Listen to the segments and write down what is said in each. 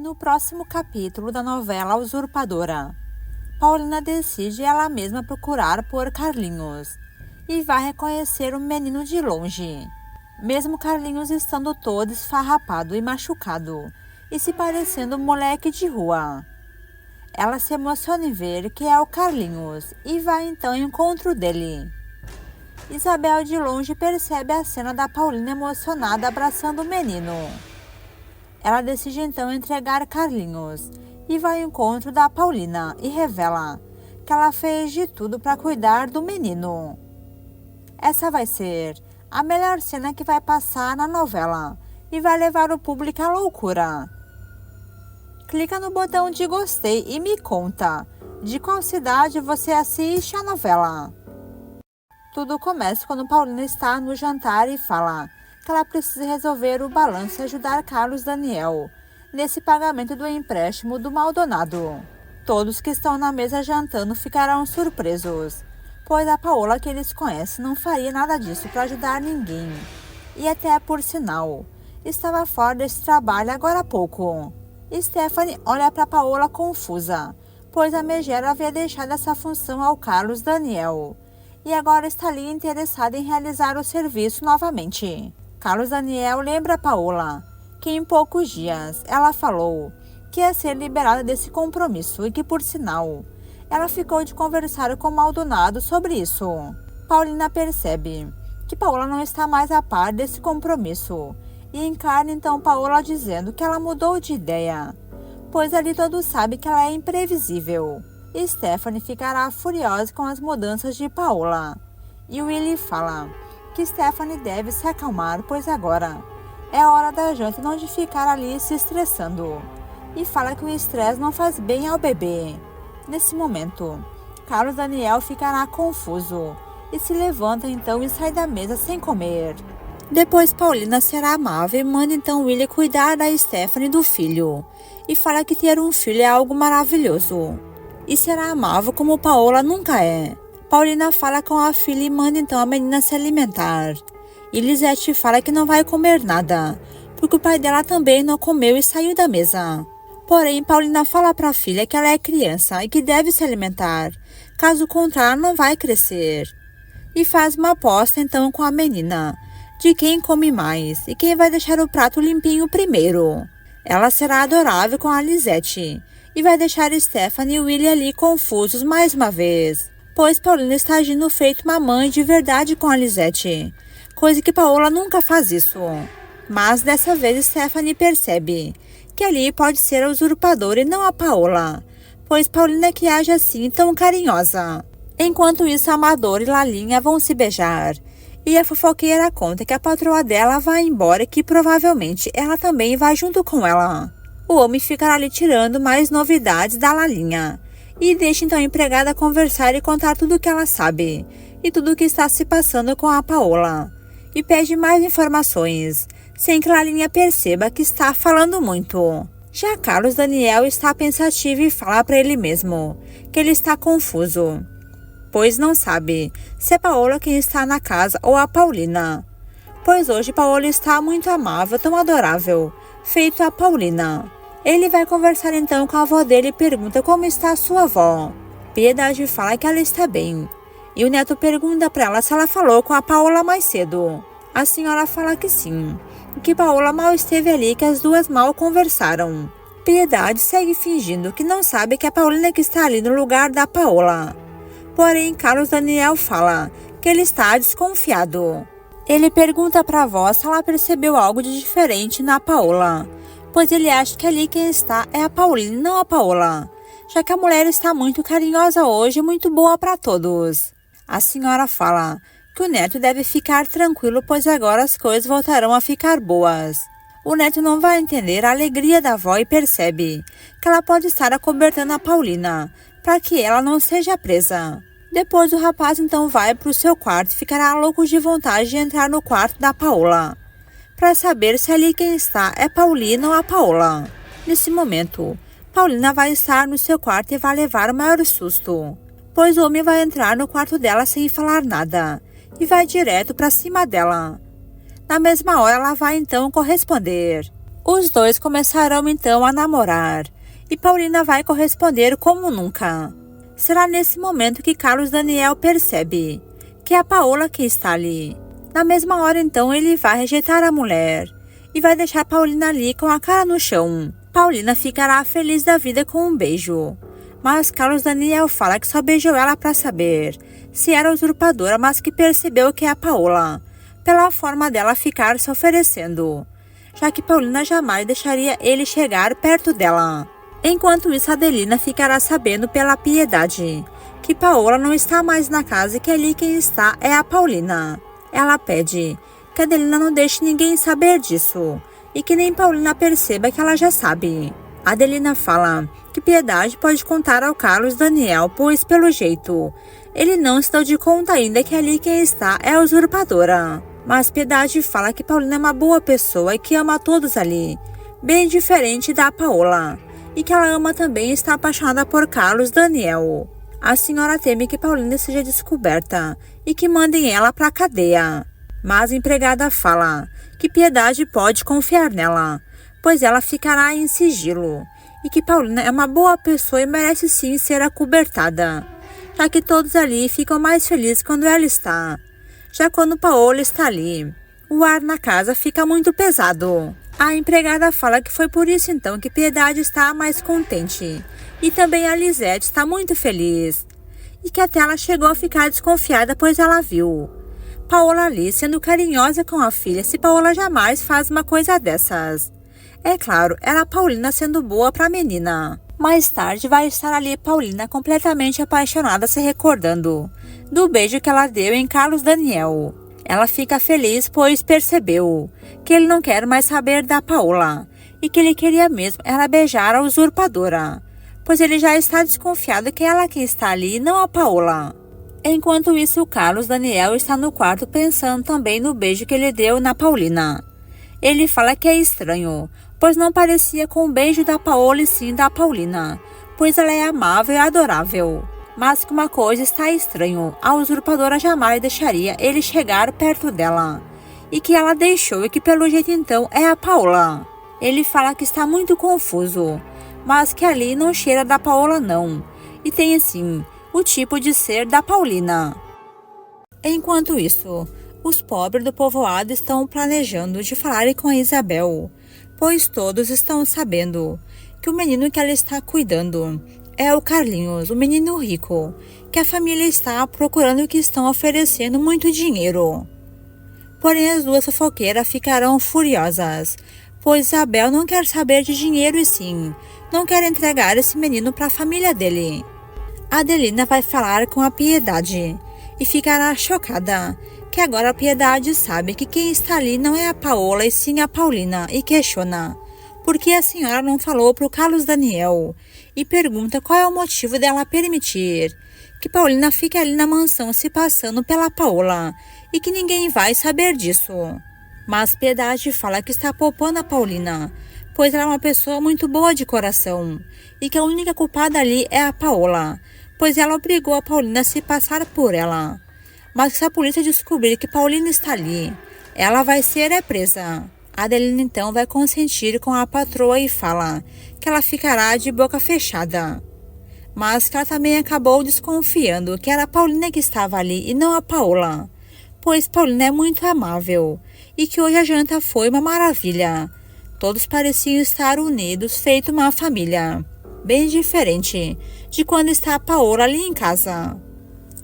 No próximo capítulo da novela Usurpadora, Paulina decide ela mesma procurar por Carlinhos e vai reconhecer o menino de longe, mesmo Carlinhos estando todo esfarrapado e machucado e se parecendo um moleque de rua. Ela se emociona em ver que é o Carlinhos e vai então ao encontro dele. Isabel de longe percebe a cena da Paulina emocionada abraçando o menino. Ela decide então entregar Carlinhos e vai ao encontro da Paulina e revela que ela fez de tudo para cuidar do menino. Essa vai ser a melhor cena que vai passar na novela e vai levar o público à loucura. Clica no botão de gostei e me conta de qual cidade você assiste a novela. Tudo começa quando Paulina está no jantar e fala que ela precisa resolver o balanço e ajudar Carlos Daniel nesse pagamento do empréstimo do Maldonado. Todos que estão na mesa jantando ficarão surpresos, pois a Paola que eles conhecem não faria nada disso para ajudar ninguém. E até por sinal, estava fora desse trabalho agora há pouco. Stephanie olha para Paola confusa, pois a Megera havia deixado essa função ao Carlos Daniel e agora está ali interessada em realizar o serviço novamente. Carlos Daniel lembra a Paola que em poucos dias ela falou que ia ser liberada desse compromisso e que, por sinal, ela ficou de conversar com Maldonado sobre isso. Paulina percebe que Paola não está mais a par desse compromisso e encarna então Paola dizendo que ela mudou de ideia, pois ali todos sabem que ela é imprevisível. Stephanie ficará furiosa com as mudanças de Paola e Willie fala que Stephanie deve se acalmar, pois agora é hora da janta e não de ficar ali se estressando, e fala que o estresse não faz bem ao bebê. Nesse momento, Carlos Daniel ficará confuso e se levanta então e sai da mesa sem comer. Depois Paulina será amável e manda então Willie cuidar da Stephanie e do filho, e fala que ter um filho é algo maravilhoso, e será amável como Paola nunca é. Paulina fala com a filha e manda então a menina se alimentar, e Lisete fala que não vai comer nada, porque o pai dela também não comeu e saiu da mesa. Porém, Paulina fala para a filha que ela é criança e que deve se alimentar, caso contrário ela não vai crescer, e faz uma aposta então com a menina de quem come mais e quem vai deixar o prato limpinho primeiro. Ela será adorável com a Lisete e vai deixar Stephanie e Willie ali confusos mais uma vez, pois Paulina está agindo feito uma mãe de verdade com a Lisete, coisa que Paola nunca faz isso. Mas dessa vez Stephanie percebe que ali pode ser a usurpadora e não a Paola, pois Paulina é que age assim tão carinhosa. Enquanto isso, Amador e Lalinha vão se beijar, e a fofoqueira conta que a patroa dela vai embora e que provavelmente ela também vai junto com ela. O homem ficará ali tirando mais novidades da Lalinha e deixa então a empregada conversar e contar tudo o que ela sabe e tudo o que está se passando com a Paola, e pede mais informações, sem que Lalinha perceba que está falando muito. Já Carlos Daniel está pensativo e fala para ele mesmo que ele está confuso, pois não sabe se é Paola quem está na casa ou a Paulina, pois hoje Paola está muito amável, tão adorável, feito a Paulina. Ele vai conversar então com a avó dele e pergunta como está a sua avó. Piedade fala que ela está bem, e o neto pergunta para ela se ela falou com a Paola mais cedo. A senhora fala que sim, que Paola mal esteve ali, que as duas mal conversaram. Piedade segue fingindo que não sabe que é a Paulina que está ali no lugar da Paola. Porém, Carlos Daniel fala que ele está desconfiado. Ele pergunta para a avó se ela percebeu algo de diferente na Paola, pois ele acha que ali quem está é a Paulina e não a Paola, já que a mulher está muito carinhosa hoje e muito boa para todos. A senhora fala que o neto deve ficar tranquilo, pois agora as coisas voltarão a ficar boas. O neto não vai entender a alegria da avó e percebe que ela pode estar acobertando a Paulina, para que ela não seja presa. Depois o rapaz então vai para o seu quarto e ficará louco de vontade de entrar no quarto da Paola, para saber se ali quem está é Paulina ou a Paola. Nesse momento, Paulina vai estar no seu quarto e vai levar o maior susto, pois o homem vai entrar no quarto dela sem falar nada e vai direto para cima dela. Na mesma hora ela vai então corresponder. Os dois começarão então a namorar, e Paulina vai corresponder como nunca. Será nesse momento que Carlos Daniel percebe que é a Paola que está ali. Na mesma hora então ele vai rejeitar a mulher e vai deixar Paulina ali com a cara no chão. Paulina ficará feliz da vida com um beijo, mas Carlos Daniel fala que só beijou ela para saber se era usurpadora, mas que percebeu que é a Paola, pela forma dela ficar se oferecendo, já que Paulina jamais deixaria ele chegar perto dela. Enquanto isso, Adelina ficará sabendo pela Piedade que Paola não está mais na casa e que ali quem está é a Paulina. Ela pede que Adelina não deixe ninguém saber disso e que nem Paulina perceba que ela já sabe. Adelina fala que Piedade pode contar ao Carlos Daniel, pois pelo jeito ele não se deu de conta ainda que ali quem está é a usurpadora. Mas Piedade fala que Paulina é uma boa pessoa e que ama todos ali, bem diferente da Paola, e que ela ama também e está apaixonada por Carlos Daniel. A senhora teme que Paulina seja descoberta e que mandem ela para a cadeia. Mas a empregada fala que Piedade pode confiar nela, pois ela ficará em sigilo, e que Paulina é uma boa pessoa e merece sim ser acobertada, já que todos ali ficam mais felizes quando ela está. Já quando Paola está ali, o ar na casa fica muito pesado. A empregada fala que foi por isso então que Piedade está mais contente. E também a Lisete está muito feliz. E que até ela chegou a ficar desconfiada, pois ela viu Paola ali sendo carinhosa com a filha, se Paola jamais faz uma coisa dessas. É claro, era a Paulina sendo boa para a menina. Mais tarde vai estar ali Paulina completamente apaixonada, se recordando do beijo que ela deu em Carlos Daniel. Ela fica feliz, pois percebeu que ele não quer mais saber da Paola e que ele queria mesmo era beijar a usurpadora, pois ele já está desconfiado que ela quem está ali, não a Paola. Enquanto isso, o Carlos Daniel está no quarto pensando também no beijo que ele deu na Paulina. Ele fala que é estranho, pois não parecia com o beijo da Paola e sim da Paulina, pois ela é amável e adorável. Mas que uma coisa está estranho, a usurpadora jamais deixaria ele chegar perto dela, e que ela deixou e que pelo jeito então é a Paola. Ele fala que está muito confuso, mas que ali não cheira da Paola não, e tem assim o tipo de ser da Paulina. Enquanto isso, os pobres do povoado estão planejando de falar com a Isabel, pois todos estão sabendo que o menino que ela está cuidando é o Carlinhos, o menino rico, que a família está procurando e que estão oferecendo muito dinheiro. Porém, as duas fofoqueiras ficarão furiosas, pois Isabel não quer saber de dinheiro e sim, não quer entregar esse menino para a família dele. Adelina vai falar com a Piedade e ficará chocada, que agora a Piedade sabe que quem está ali não é a Paola e sim a Paulina e questiona por que a senhora não falou para o Carlos Daniel e pergunta qual é o motivo dela permitir que Paulina fique ali na mansão se passando pela Paola e que ninguém vai saber disso. Mas Piedade fala que está poupando a Paulina, pois ela é uma pessoa muito boa de coração e que a única culpada ali é a Paola, pois ela obrigou a Paulina a se passar por ela. Mas se a polícia descobrir que Paulina está ali, ela vai ser presa. Adelina então vai consentir com a patroa e fala que ela ficará de boca fechada. Mas que ela também acabou desconfiando que era a Paulina que estava ali e não a Paola, pois Paulina é muito amável e que hoje a janta foi uma maravilha. Todos pareciam estar unidos, feito uma família, bem diferente de quando está a Paola ali em casa.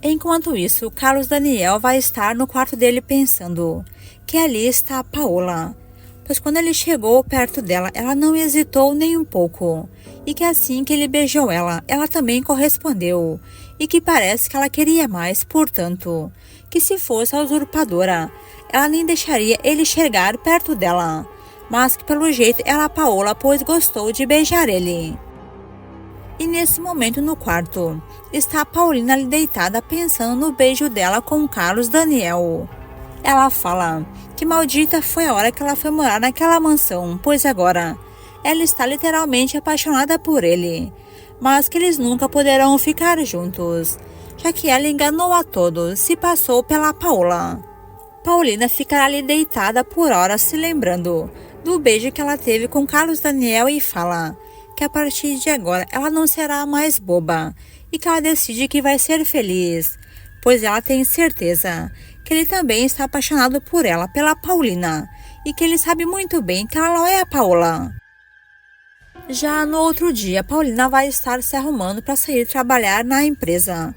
Enquanto isso, Carlos Daniel vai estar no quarto dele pensando que ali está a Paola, pois quando ele chegou perto dela, ela não hesitou nem um pouco, e que assim que ele beijou ela, ela também correspondeu, e que parece que ela queria mais, portanto, que se fosse a usurpadora, ela nem deixaria ele chegar perto dela, mas que pelo jeito era a Paola, pois gostou de beijar ele. E nesse momento no quarto, está a Paulina ali deitada pensando no beijo dela com o Carlos Daniel. Ela fala que maldita foi a hora que ela foi morar naquela mansão, pois agora ela está literalmente apaixonada por ele, mas que eles nunca poderão ficar juntos, já que ela enganou a todos, se passou pela Paola. Paulina ficará ali deitada por horas se lembrando do beijo que ela teve com Carlos Daniel e fala que a partir de agora ela não será mais boba e que ela decide que vai ser feliz, pois ela tem certeza que ele também está apaixonado por ela, pela Paulina, e que ele sabe muito bem que ela não é a Paola. Já no outro dia, Paulina vai estar se arrumando para sair trabalhar na empresa,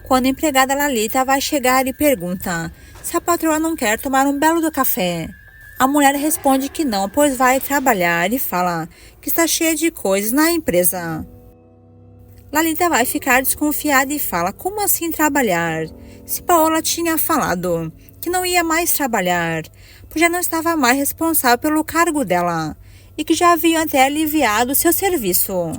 quando a empregada Lalita vai chegar e pergunta se a patroa não quer tomar um belo do café. A mulher responde que não, pois vai trabalhar e fala que está cheia de coisas na empresa. Lalita vai ficar desconfiada e fala: como assim trabalhar? Se Paola tinha falado que não ia mais trabalhar, pois já não estava mais responsável pelo cargo dela e que já haviam até aliviado seu serviço.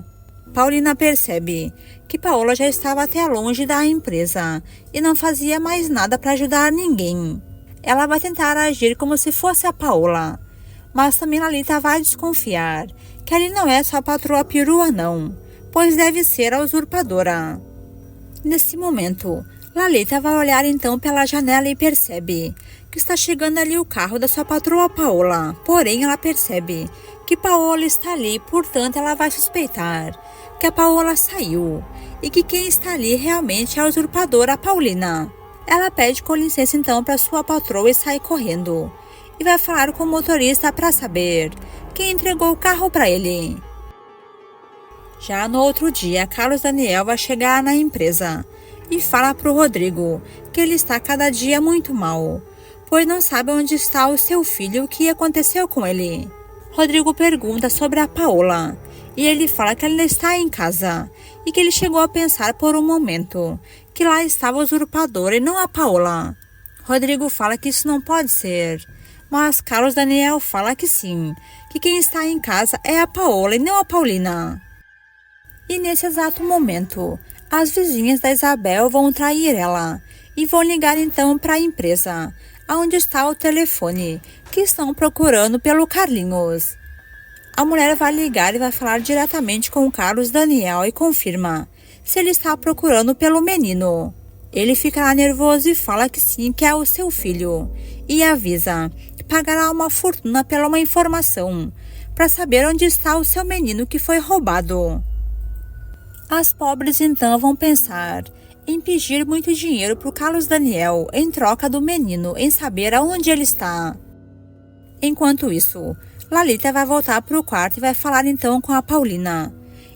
Paulina percebe que Paola já estava até longe da empresa e não fazia mais nada para ajudar ninguém. Ela vai tentar agir como se fosse a Paola, mas também Lalita vai desconfiar que ali não é só a patroa perua não, pois deve ser a usurpadora. Nesse momento, Lalita vai olhar então pela janela e percebe que está chegando ali o carro da sua patroa Paola. Porém, ela percebe que Paola está ali, portanto ela vai suspeitar que a Paola saiu e que quem está ali realmente é a usurpadora Paulina. Ela pede com licença então para sua patroa e sai correndo e vai falar com o motorista para saber quem entregou o carro para ele. Já no outro dia, Carlos Daniel vai chegar na empresa e fala para o Rodrigo que ele está cada dia muito mal, pois não sabe onde está o seu filho e o que aconteceu com ele. Rodrigo pergunta sobre a Paola e ele fala que ela está em casa e que ele chegou a pensar por um momento que lá estava a usurpadora e não a Paola. Rodrigo fala que isso não pode ser, mas Carlos Daniel fala que sim, que quem está em casa é a Paola e não a Paulina. E nesse exato momento, as vizinhas da Isabel vão trair ela e vão ligar então para a empresa, onde está o telefone, que estão procurando pelo Carlinhos. A mulher vai ligar e vai falar diretamente com o Carlos Daniel e confirma se ele está procurando pelo menino. Ele ficará nervoso e fala que sim, que é o seu filho, e avisa que pagará uma fortuna pela uma informação para saber onde está o seu menino que foi roubado. As pobres então vão pensar em pedir muito dinheiro para o Carlos Daniel em troca do menino, em saber aonde ele está. Enquanto isso, Lalita vai voltar para o quarto e vai falar então com a Paulina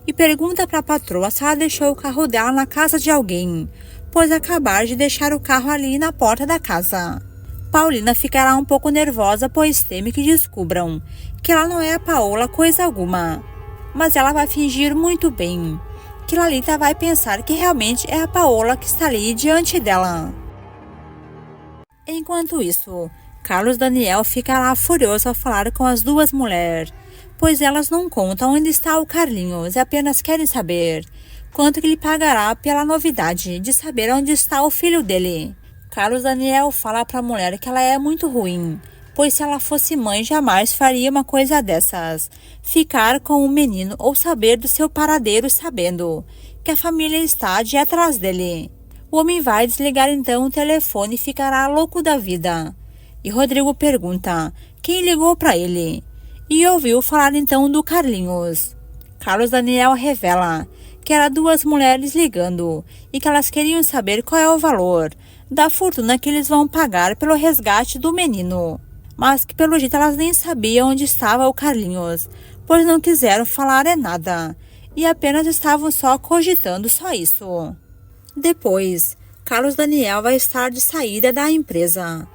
e pergunta para a patroa se ela deixou o carro dela na casa de alguém, pois acabar de deixar o carro ali na porta da casa. Paulina ficará um pouco nervosa, pois teme que descubram que ela não é a Paola coisa alguma, mas ela vai fingir muito bem que Lalita vai pensar que realmente é a Paola que está ali diante dela. Enquanto isso, Carlos Daniel ficará furioso ao falar com as duas mulheres, pois elas não contam onde está o Carlinhos e apenas querem saber quanto que ele pagará pela novidade de saber onde está o filho dele. Carlos Daniel fala para a mulher que ela é muito ruim, pois se ela fosse mãe jamais faria uma coisa dessas, ficar com o menino ou saber do seu paradeiro sabendo que a família está de atrás dele. O homem vai desligar então o telefone e ficará louco da vida. E Rodrigo pergunta quem ligou para ele e ouviu falar então do Carlinhos. Carlos Daniel revela que eram duas mulheres ligando e que elas queriam saber qual é o valor da fortuna que eles vão pagar pelo resgate do menino, mas que pelo jeito elas nem sabiam onde estava o Carlinhos, pois não quiseram falar nada e apenas estavam só cogitando só isso. Depois, Carlos Daniel vai estar de saída da empresa,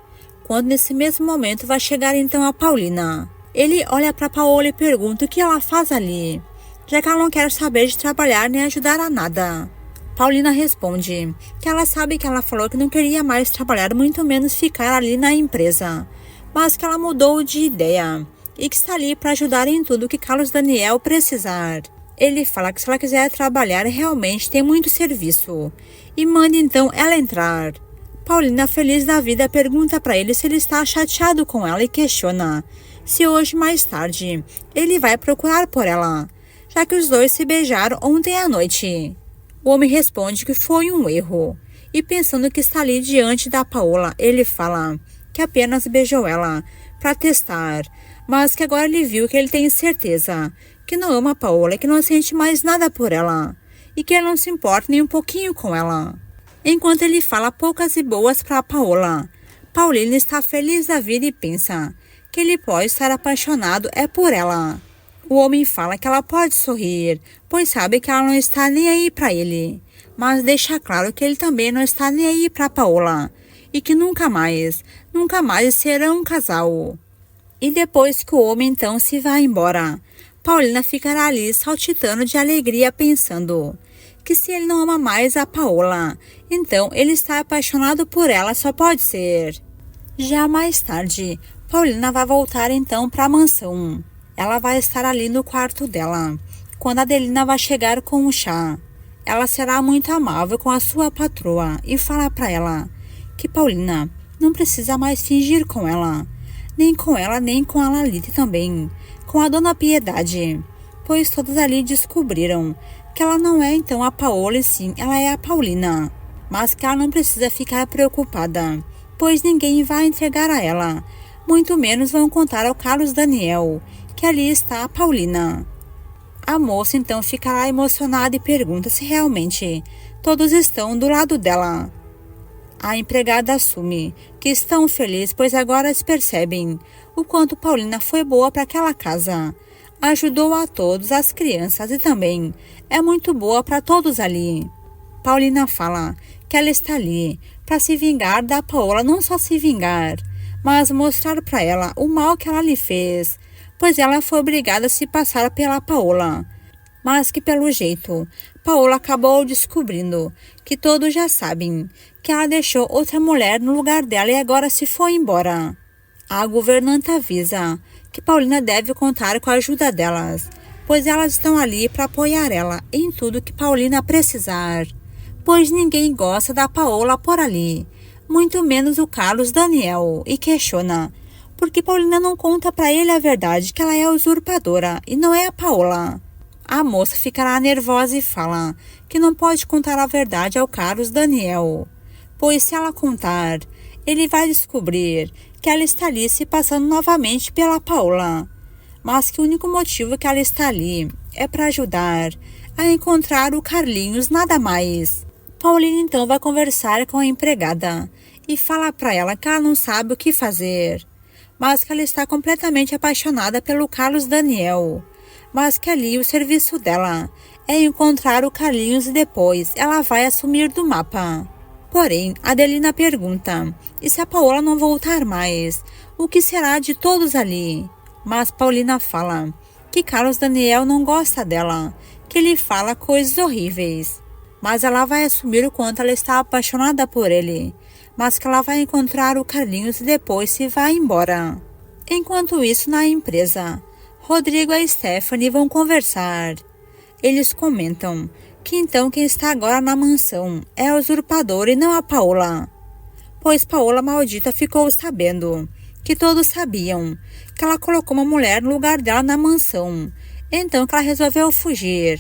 quando nesse mesmo momento vai chegar então a Paulina. Ele olha para Paola e pergunta o que ela faz ali, já que ela não quer saber de trabalhar nem ajudar a nada. Paulina responde que ela sabe que ela falou que não queria mais trabalhar, muito menos ficar ali na empresa, mas que ela mudou de ideia e que está ali para ajudar em tudo que Carlos Daniel precisar. Ele fala que se ela quiser trabalhar realmente tem muito serviço e manda então ela entrar. Paulina, feliz da vida, pergunta para ele se ele está chateado com ela e questiona se hoje mais tarde ele vai procurar por ela, já que os dois se beijaram ontem à noite. O homem responde que foi um erro e pensando que está ali diante da Paola, ele fala que que apenas beijou ela para testar, mas que agora ele viu que ele tem certeza que não ama Paola e que não sente mais nada por ela e que ele não se importa nem um pouquinho com ela. Enquanto ele fala poucas e boas para Paola, Paulina está feliz da vida e pensa que ele pode estar apaixonado por ela. O homem fala que ela pode sorrir, pois sabe que ela não está nem aí para ele, mas deixa claro que ele também não está nem aí para Paola e que nunca mais serão um casal. E depois que o homem então se vai embora, Paulina ficará ali saltitando de alegria pensando que se ele não ama mais a Paola, então ele está apaixonado por ela, só pode ser. Já mais tarde, Paulina vai voltar então para a mansão. Ela vai estar ali no quarto dela, quando a Adelina vai chegar com o chá. Ela será muito amável com a sua patroa e falar para ela que Paulina não precisa mais fingir com ela, nem com a Lalita também, com a Dona Piedade, pois todos ali descobriram que ela não é então a Paola e sim, ela é a Paulina, mas que ela não precisa ficar preocupada, pois ninguém vai entregar a ela, muito menos vão contar ao Carlos Daniel que ali está a Paulina. A moça então ficará emocionada e pergunta se realmente todos estão do lado dela. A empregada assume que estão felizes, pois agora se percebem o quanto Paulina foi boa para aquela casa. Ajudou a todos, as crianças, e também é muito boa para todos ali. Paulina fala que ela está ali para se vingar da Paola, não só se vingar, mas mostrar para ela o mal que ela lhe fez, pois ela foi obrigada a se passar pela Paola, mas que pelo jeito, Paola acabou descobrindo que todos já sabem que ela deixou outra mulher no lugar dela e agora se foi embora. A governanta avisa que Paulina deve contar com a ajuda delas, pois elas estão ali para apoiar ela em tudo que Paulina precisar, pois ninguém gosta da Paola por ali, muito menos o Carlos Daniel, e questiona porque Paulina não conta para ele a verdade, que ela é a usurpadora e não é a Paola. A moça ficará nervosa e fala que não pode contar a verdade ao Carlos Daniel, pois se ela contar, ele vai descobrir que ela está ali se passando novamente pela Paola, mas que o único motivo que ela está ali é para ajudar a encontrar o Carlinhos, nada mais. Paulina então vai conversar com a empregada e fala para ela que ela não sabe o que fazer, mas que ela está completamente apaixonada pelo Carlos Daniel, mas que ali o serviço dela é encontrar o Carlinhos e depois ela vai assumir do mapa. Porém, Adelina pergunta, e se a Paola não voltar mais, o que será de todos ali? Mas Paulina fala que Carlos Daniel não gosta dela, que ele fala coisas horríveis, mas ela vai assumir o quanto ela está apaixonada por ele, mas que ela vai encontrar o Carlinhos e depois se vai embora. Enquanto isso, na empresa, Rodrigo e Stephanie vão conversar. Eles comentam que então quem está agora na mansão é a usurpadora e não a Paola, pois Paola maldita ficou sabendo que todos sabiam que ela colocou uma mulher no lugar dela na mansão, então que ela resolveu fugir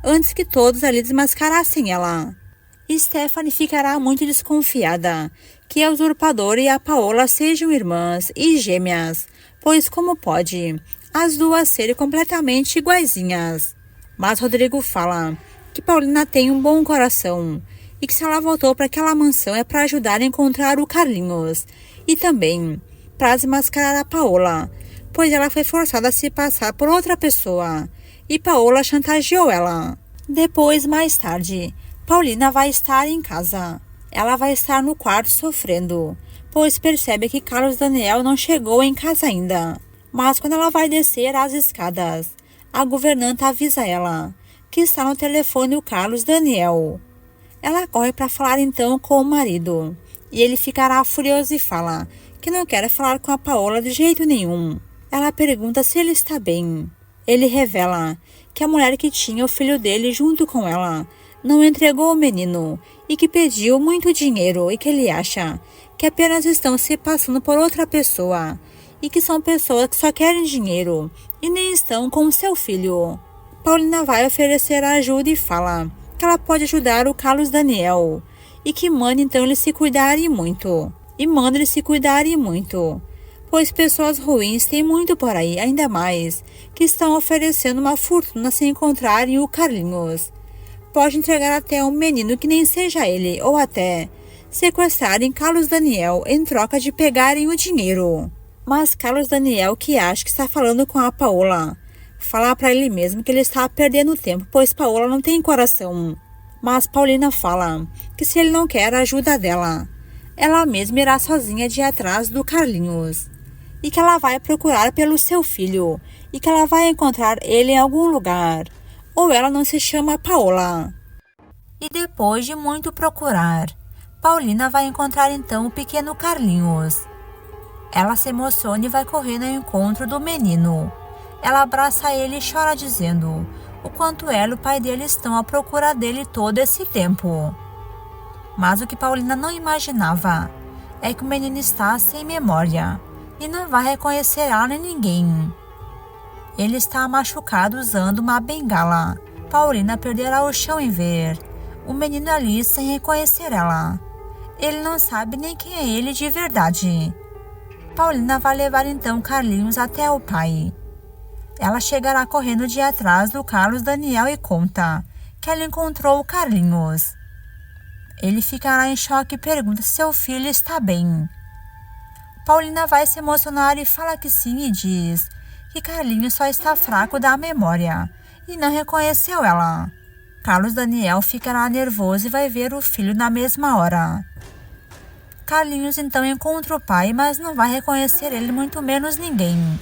antes que todos ali desmascarassem ela. Stephanie ficará muito desconfiada que a usurpadora e a Paola sejam irmãs e gêmeas, pois como pode as duas serem completamente iguaizinhas? Mas Rodrigo fala que Paulina tem um bom coração e que se ela voltou para aquela mansão é para ajudar a encontrar o Carlinhos e também para desmascarar a Paola, pois ela foi forçada a se passar por outra pessoa e Paola chantageou ela. Depois, mais tarde, Paulina vai estar em casa. Ela vai estar no quarto sofrendo, pois percebe que Carlos Daniel não chegou em casa ainda. Mas quando ela vai descer as escadas, a governanta avisa ela que está no telefone o Carlos Daniel. Ela corre para falar então com o marido, e ele ficará furioso e fala que não quer falar com a Paola de jeito nenhum. Ela pergunta se ele está bem. Ele revela que a mulher que tinha o filho dele junto com ela não entregou o menino e que pediu muito dinheiro e que ele acha que apenas estão se passando por outra pessoa e que são pessoas que só querem dinheiro e nem estão com seu filho. Paulina vai oferecer ajuda e fala que ela pode ajudar o Carlos Daniel e que manda então ele se cuidar e muito. e manda eles se cuidarem muito, pois pessoas ruins têm muito por aí, ainda mais que estão oferecendo uma fortuna se encontrarem o Carlinhos. Pode entregar até um menino que nem seja ele, ou até sequestrarem Carlos Daniel em troca de pegarem o dinheiro. Mas Carlos Daniel, que acha que está falando com a Paola, fala para ele mesmo que ele está perdendo tempo, pois Paola não tem coração. Mas Paulina fala que se ele não quer a ajuda dela, ela mesma irá sozinha de atrás do Carlinhos, e que ela vai procurar pelo seu filho, e que ela vai encontrar ele em algum lugar, ou ela não se chama Paola. E depois de muito procurar, Paulina vai encontrar então o pequeno Carlinhos. Ela se emociona e vai correndo ao encontro do menino. Ela abraça ele e chora dizendo o quanto ela e o pai dele estão à procura dele todo esse tempo. Mas o que Paulina não imaginava é que o menino está sem memória e não vai reconhecer ela nem ninguém. Ele está machucado usando uma bengala. Paulina perderá o chão em ver o menino ali sem reconhecer ela. Ele não sabe nem quem é ele de verdade. Paulina vai levar então Carlinhos até o pai. Ela chegará correndo de atrás do Carlos Daniel e conta que ela encontrou o Carlinhos. Ele ficará em choque e pergunta se seu filho está bem. Paulina vai se emocionar e fala que sim e diz que Carlinhos só está fraco da memória e não reconheceu ela. Carlos Daniel ficará nervoso e vai ver o filho na mesma hora. Carlinhos então encontra o pai, mas não vai reconhecer ele, muito menos ninguém.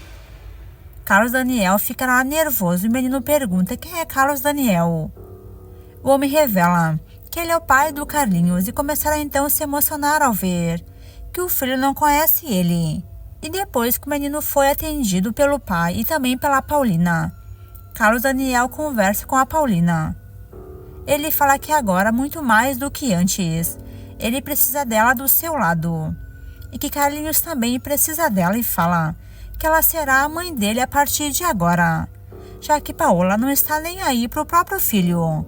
Carlos Daniel ficará nervoso e o menino pergunta quem é Carlos Daniel. O homem revela que ele é o pai do Carlinhos e começará então a se emocionar ao ver que o filho não conhece ele. E depois que o menino foi atendido pelo pai e também pela Paulina, Carlos Daniel conversa com a Paulina. Ele fala que agora, muito mais do que antes, ele precisa dela do seu lado. E que Carlinhos também precisa dela e fala que ela será a mãe dele a partir de agora, já que Paola não está nem aí para o próprio filho.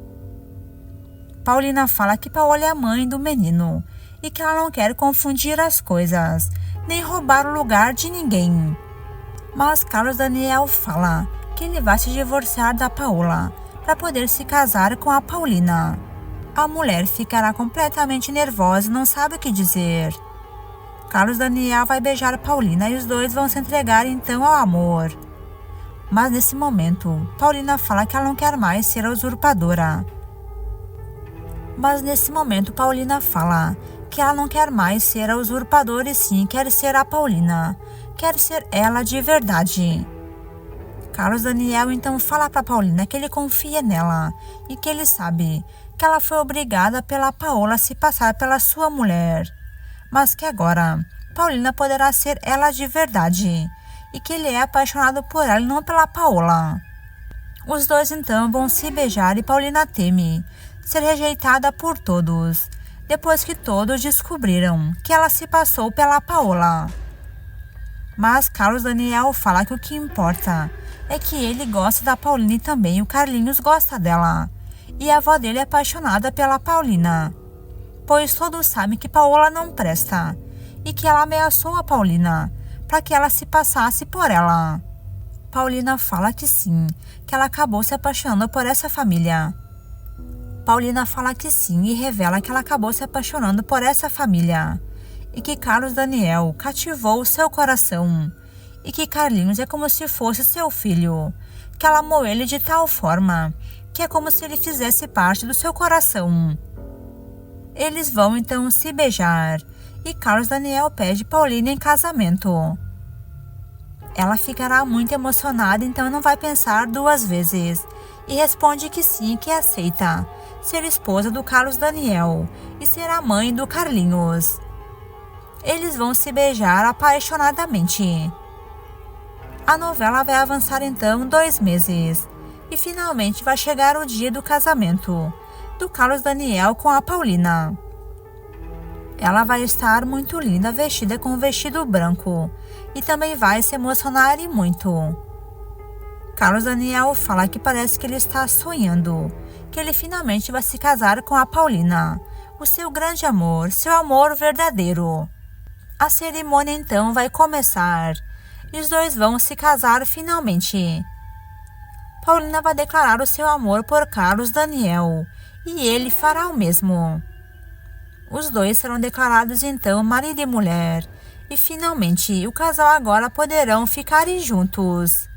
Paulina fala que Paola é a mãe do menino e que ela não quer confundir as coisas, nem roubar o lugar de ninguém. Mas Carlos Daniel fala que ele vai se divorciar da Paola para poder se casar com a Paulina. A mulher ficará completamente nervosa e não sabe o que dizer. Carlos Daniel vai beijar Paulina e os dois vão se entregar então ao amor. Mas nesse momento, Paulina fala que ela não quer mais ser a usurpadora. E sim quer ser a Paulina. Quer ser ela de verdade. Carlos Daniel então fala para Paulina que ele confia nela e que ele sabe que ela foi obrigada pela Paola a se passar pela sua mulher, mas que agora Paulina poderá ser ela de verdade e que ele é apaixonado por ela e não pela Paola. Os dois então vão se beijar e Paulina teme ser rejeitada por todos, depois que todos descobriram que ela se passou pela Paola. Mas Carlos Daniel fala que o que importa é que ele gosta da Paulina e também o Carlinhos gosta dela. E a avó dele é apaixonada pela Paulina, pois todos sabem que Paola não presta e que ela ameaçou a Paulina para que ela se passasse por ela. Paulina fala que sim, que ela acabou se apaixonando por essa família. Paulina fala que sim e revela que ela acabou se apaixonando por essa família e que Carlos Daniel cativou o seu coração e que Carlinhos é como se fosse seu filho, que ela amou ele de tal forma que é como se ele fizesse parte do seu coração. Eles vão então se beijar e Carlos Daniel pede Paulina em casamento. Ela ficará muito emocionada, então não vai pensar duas vezes e responde que sim, que aceita ser esposa do Carlos Daniel e ser a mãe do Carlinhos. Eles vão se beijar apaixonadamente. A novela vai avançar então 2 meses e finalmente vai chegar o dia do casamento do Carlos Daniel com a Paulina. Ela vai estar muito linda, vestida com um vestido branco e também vai se emocionar e muito. Carlos Daniel fala que parece que ele está sonhando, que ele finalmente vai se casar com a Paulina, o seu grande amor, seu amor verdadeiro. A cerimônia então vai começar e os dois vão se casar finalmente. Paulina vai declarar o seu amor por Carlos Daniel e ele fará o mesmo. Os dois serão declarados então marido e mulher e finalmente o casal agora poderão ficar juntos.